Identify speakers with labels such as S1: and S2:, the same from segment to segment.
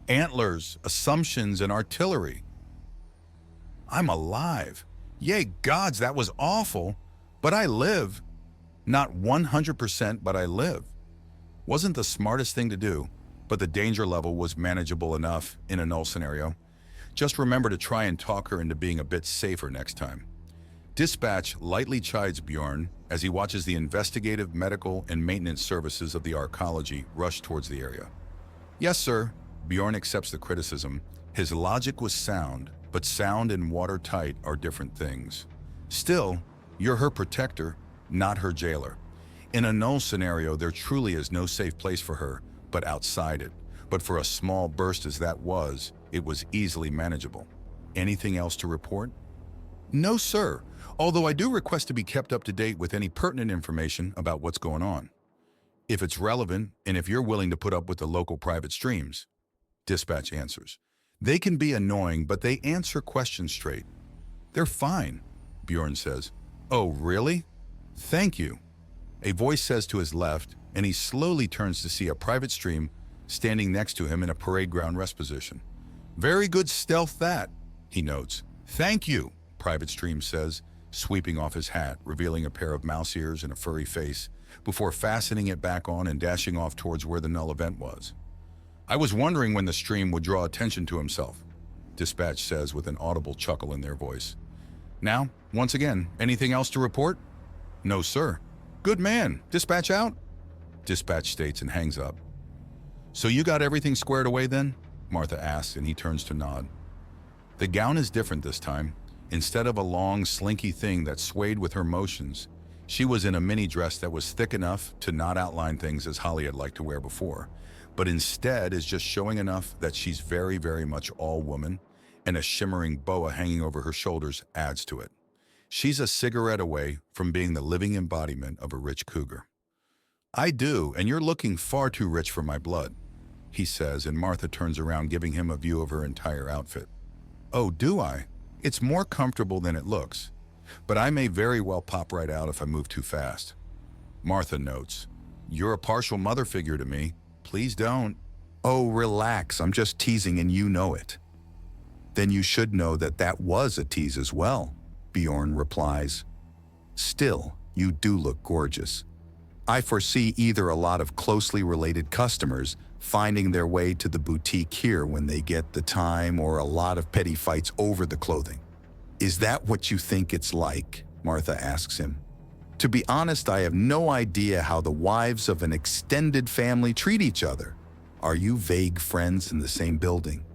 S1: Antlers, assumptions, and artillery. I'm alive. Yea, gods, that was awful. But I live. Not 100%, but I live. Wasn't the smartest thing to do, but the danger level was manageable enough in a null scenario. Just remember to try and talk her into being a bit safer next time. Dispatch lightly chides Bjorn as he watches the investigative, medical, and maintenance services of the arcology rush towards the area. Yes, sir. Bjorn accepts the criticism. His logic was sound, but sound and watertight are different things. Still, you're her protector, not her jailer. In a null scenario, there truly is no safe place for her, but outside it. But for a small burst as that was, it was easily manageable. Anything else to report? No, sir. Although I do request to be kept up to date with any pertinent information about what's going on. If it's relevant, and if you're willing to put up with the local private streams. Dispatch answers. They can be annoying, but they answer questions straight. They're fine, Bjorn says. Oh, really? Thank you. A voice says to his left, and he slowly turns to see a private stream standing next to him in a parade ground rest position. Very good stealth that, he notes. Thank you, Private Stream says, sweeping off his hat, revealing a pair of mouse ears and a furry face, before fastening it back on and dashing off towards where the null event was. I was wondering when the stream would draw attention to himself, Dispatch says with an audible chuckle in their voice. Now, once again, anything else to report? No, sir. Good man. Dispatch out? Dispatch states and hangs up. So you got everything squared away then? Martha asks, and he turns to nod. The gown is different this time. Instead of a long, slinky thing that swayed with her motions, she was in a mini dress that was thick enough to not outline things as Holly had liked to wear before, but instead is just showing enough that she's very, very much all woman, and a shimmering boa hanging over her shoulders adds to it. She's a cigarette away from being the living embodiment of a rich cougar. I do, and you're looking far too rich for my blood, he says, and Martha turns around, giving him a view of her entire outfit. Oh, do I? It's more comfortable than it looks, but I may very well pop right out if I move too fast. Martha notes, you're a partial mother figure to me. Please don't. Oh, relax, I'm just teasing and you know it. Then you should know that that was a tease as well, Bjorn replies. Still, you do look gorgeous. I foresee either a lot of closely related customers finding their way to the boutique here when they get the time, or a lot of petty fights over the clothing. Is that what you think it's like? Martha asks him. To be honest, I have no idea how the wives of an extended family treat each other. Are you vague friends in the same building?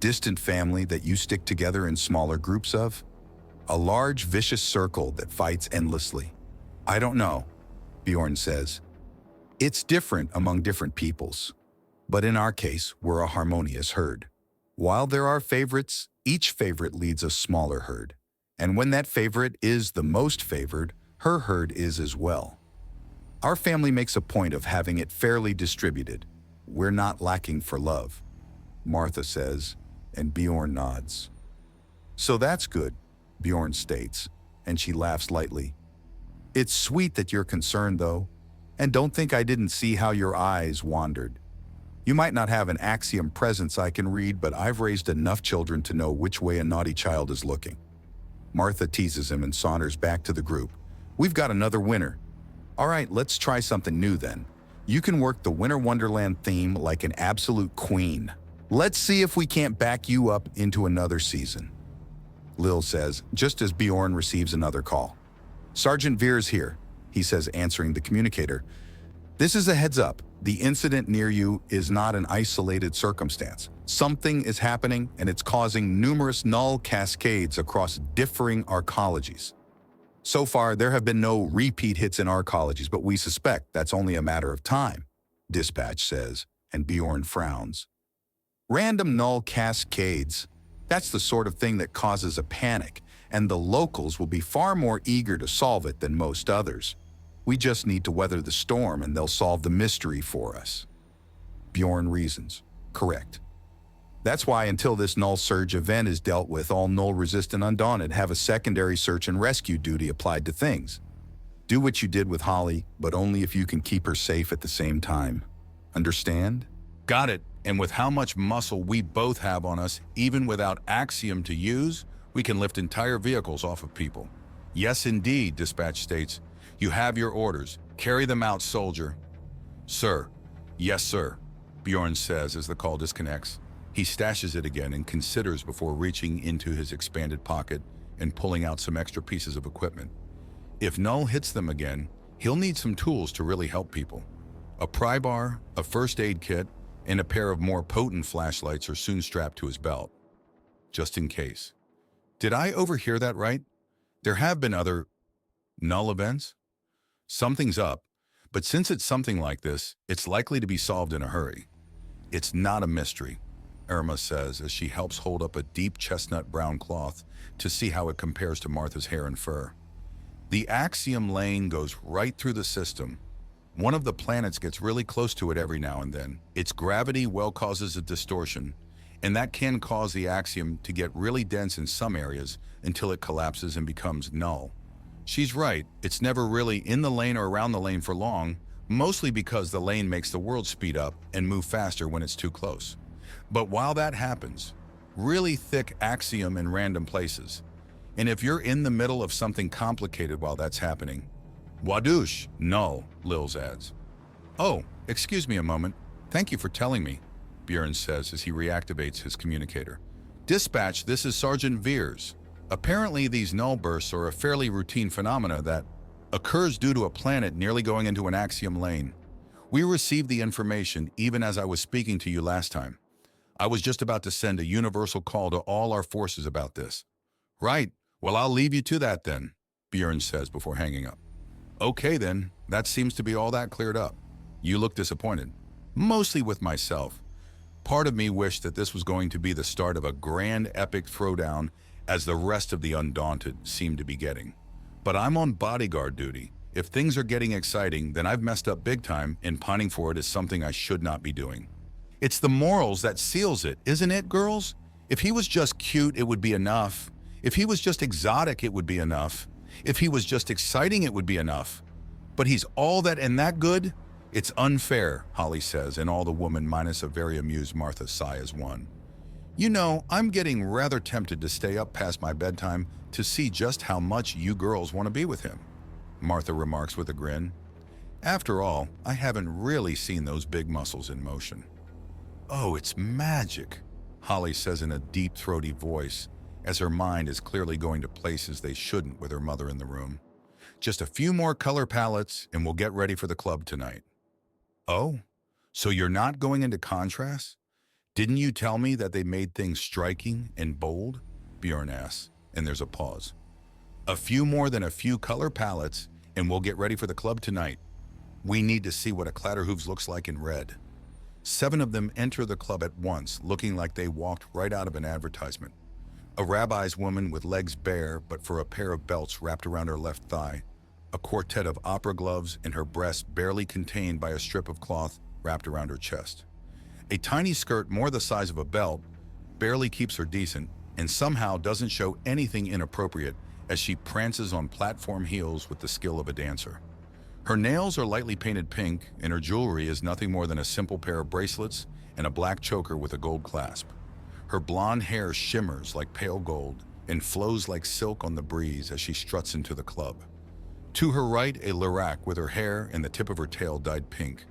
S1: Distant family that you stick together in smaller groups of? A large, vicious circle that fights endlessly? I don't know, Bjorn says. It's different among different peoples. But in our case, we're a harmonious herd. While there are favorites, each favorite leads a smaller herd. And when that favorite is the most favored, her herd is as well. Our family makes a point of having it fairly distributed. We're not lacking for love, Martha says, and Bjorn nods. So that's good, Bjorn states, and she laughs lightly. It's sweet that you're concerned, though, and don't think I didn't see how your eyes wandered. You might not have an axiom presence I can read, but I've raised enough children to know which way a naughty child is looking. Martha teases him and saunters back to the group. We've got another winner. All right, let's try something new then. You can work the Winter Wonderland theme like an absolute queen. Let's see if we can't back you up into another season. Lil says, just as Bjorn receives another call. Sergeant Veer's here, he says, answering the communicator. This is a heads up. The incident near you is not an isolated circumstance. Something is happening, and it's causing numerous null cascades across differing arcologies. So far, there have been no repeat hits in arcologies, but we suspect that's only a matter of time, Dispatch says, and Bjorn frowns. Random null cascades, that's the sort of thing that causes a panic, and the locals will be far more eager to solve it than most others. We just need to weather the storm and they'll solve the mystery for us. Bjorn reasons. Correct. That's why until this null surge event is dealt with, all null-resistant Undaunted have a secondary search and rescue duty applied to things. Do what you did with Holly, but only if you can keep her safe at the same time. Understand? Got it. And with how much muscle we both have on us, even without Axiom to use, we can lift entire vehicles off of people. Yes, indeed, dispatch states. You have your orders. Carry them out, soldier. Sir. Yes, sir, Bjorn says as the call disconnects. He stashes it again and considers before reaching into his expanded pocket and pulling out some extra pieces of equipment. If Null hits them again, he'll need some tools to really help people. A pry bar, a first aid kit, and a pair of more potent flashlights are soon strapped to his belt. Just in case. Did I overhear that right? There have been other Null events? Something's up, but since it's something like this, it's likely to be solved in a hurry. It's not a mystery, Irma says as she helps hold up a deep chestnut brown cloth to see how it compares to Martha's hair and fur. The Axiom lane goes right through the system. One of the planets gets really close to it every now and then. Its gravity causes a distortion, and that can cause the Axiom to get really dense in some areas until it collapses and becomes null. She's right, it's never really in the lane or around the lane for long, mostly because the lane makes the world speed up and move faster when it's too close. But while that happens, really thick Axiom in random places. And if you're in the middle of something complicated while that's happening, Wadoosh, null, Lils adds. Oh, excuse me a moment. Thank you for telling me, Bjorn says as he reactivates his communicator. Dispatch, this is Sergeant Veers. Apparently these null bursts are a fairly routine phenomena that occurs due to a planet nearly going into an Axiom lane. We received the information even as I was speaking to you last time. I was just about to send a universal call to all our forces about this. Right, well I'll leave you to that then, Bjorn says before hanging up. Okay then, that seems to be all that cleared up. You look disappointed. Mostly with myself. Part of me wished that this was going to be the start of a grand epic throwdown as the rest of the Undaunted seemed to be getting. But I'm on bodyguard duty. If things are getting exciting, then I've messed up big time, and pining for it is something I should not be doing. It's the morals that seals it, isn't it, girls? If he was just cute, it would be enough. If he was just exotic, it would be enough. If he was just exciting, it would be enough. But he's all that and that good? It's unfair, Holly says, and all the woman minus a very amused Martha sigh as one. You know, I'm getting rather tempted to stay up past my bedtime to see just how much you girls want to be with him, Martha remarks with a grin. After all, I haven't really seen those big muscles in motion. Oh, it's magic, Holly says in a deep, throaty voice, as her mind is clearly going to places they shouldn't with her mother in the room. Just a few more color palettes and we'll get ready for the club tonight. Oh, so you're not going into contrast? Didn't you tell me that they made things striking and bold? Bjorn asks, and there's a pause. A few more than a few color palettes and we'll get ready for the club tonight. We need to see what a Clatterhooves looks like in red. 7 of them enter the club at once, looking like they walked right out of an advertisement. A rabbi's woman with legs bare but for a pair of belts wrapped around her left thigh, a quartet of opera gloves and her breasts barely contained by a strip of cloth wrapped around her chest. A tiny skirt more the size of a belt barely keeps her decent and somehow doesn't show anything inappropriate as she prances on platform heels with the skill of a dancer. Her nails are lightly painted pink and her jewelry is nothing more than a simple pair of bracelets and a black choker with a gold clasp. Her blonde hair shimmers like pale gold and flows like silk on the breeze as she struts into the club. To her right, a Lirac with her hair and the tip of her tail dyed pink.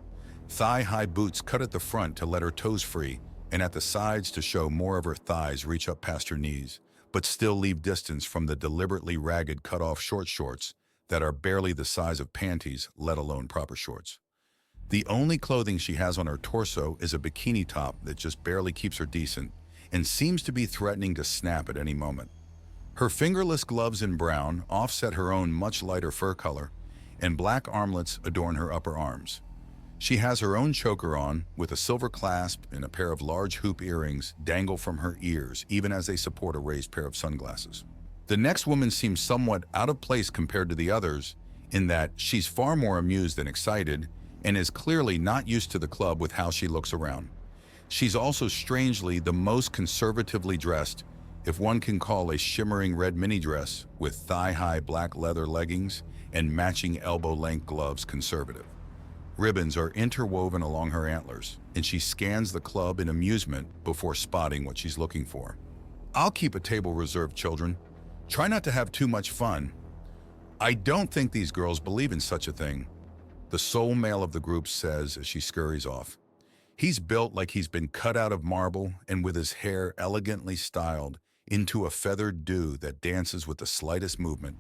S1: Thigh-high boots cut at the front to let her toes free and at the sides to show more of her thighs reach up past her knees, but still leave distance from the deliberately ragged cut-off short shorts that are barely the size of panties, let alone proper shorts. The only clothing she has on her torso is a bikini top that just barely keeps her decent and seems to be threatening to snap at any moment. Her fingerless gloves in brown offset her own much lighter fur color, and black armlets adorn her upper arms. She has her own choker on, with a silver clasp and a pair of large hoop earrings dangle from her ears even as they support a raised pair of sunglasses. The next woman seems somewhat out of place compared to the others in that she's far more amused than excited and is clearly not used to the club with how she looks around. She's also strangely the most conservatively dressed, if one can call a shimmering red mini dress with thigh-high black leather leggings and matching elbow-length gloves conservative. Ribbons are interwoven along her antlers, and she scans the club in amusement before spotting what she's looking for. I'll keep a table reserved, children. Try not to have too much fun. I don't think these girls believe in such a thing, the sole male of the group says as she scurries off. He's built like he's been cut out of marble and with his hair elegantly styled into a feathered dew that dances with the slightest movement,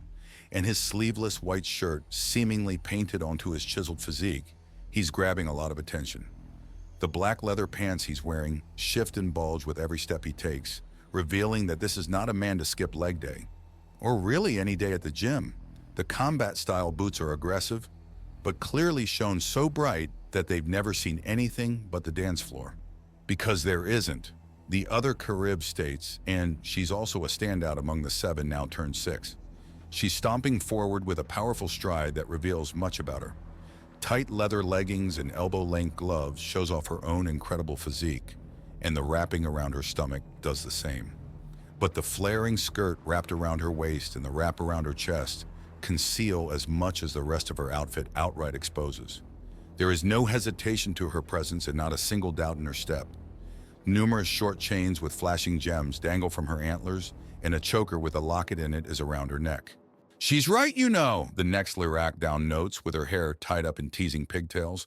S1: and his sleeveless white shirt seemingly painted onto his chiseled physique. He's grabbing a lot of attention. The black leather pants he's wearing shift and bulge with every step he takes, revealing that this is not a man to skip leg day, or really any day at the gym. The combat-style boots are aggressive, but clearly shone so bright that they've never seen anything but the dance floor. Because there isn't, the other Carib states, and she's also a standout among the 7 now turned 6. She's stomping forward with a powerful stride that reveals much about her. Tight leather leggings and elbow-length gloves shows off her own incredible physique, and the wrapping around her stomach does the same. But the flaring skirt wrapped around her waist and the wrap around her chest conceal as much as the rest of her outfit outright exposes. There is no hesitation to her presence and not a single doubt in her step. Numerous short chains with flashing gems dangle from her antlers, and a choker with a locket in it is around her neck. "She's right, you know," the next Lyrac down notes with her hair tied up in teasing pigtails.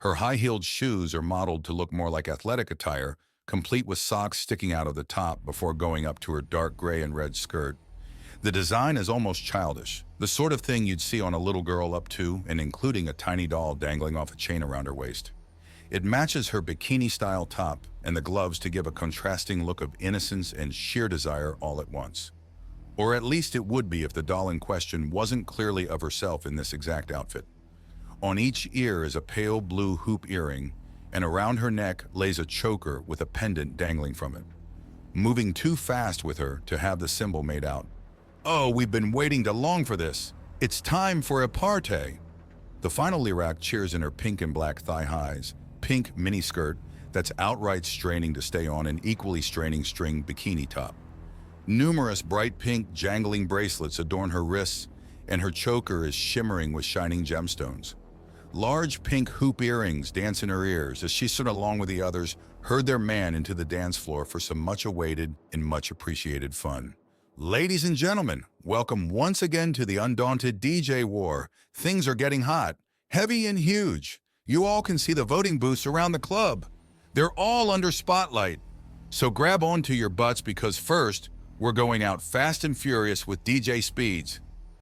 S1: Her high-heeled shoes are modeled to look more like athletic attire, complete with socks sticking out of the top before going up to her dark gray and red skirt. The design is almost childish, the sort of thing you'd see on a little girl up to and including a tiny doll dangling off a chain around her waist. It matches her bikini-style top and the gloves to give a contrasting look of innocence and sheer desire all at once. Or at least it would be if the doll in question wasn't clearly of herself in this exact outfit. On each ear is a pale blue hoop earring, and around her neck lays a choker with a pendant dangling from it. Moving too fast with her to have the symbol made out. "Oh, we've been waiting too long for this. It's time for a party." The final Lyrac cheers in her pink and black thigh-highs, pink miniskirt that's outright straining to stay on an equally straining string bikini top. Numerous bright pink jangling bracelets adorn her wrists, and her choker is shimmering with shining gemstones. Large pink hoop earrings dance in her ears as she stood along with the others, herd their man into the dance floor for some much-awaited and much-appreciated fun. Ladies and gentlemen, welcome once again to the undaunted DJ War. Things are getting hot, heavy and huge. You all can see the voting booths around the club. They're all under spotlight. So grab onto your butts because first, we're going out fast and furious with DJ Speeds.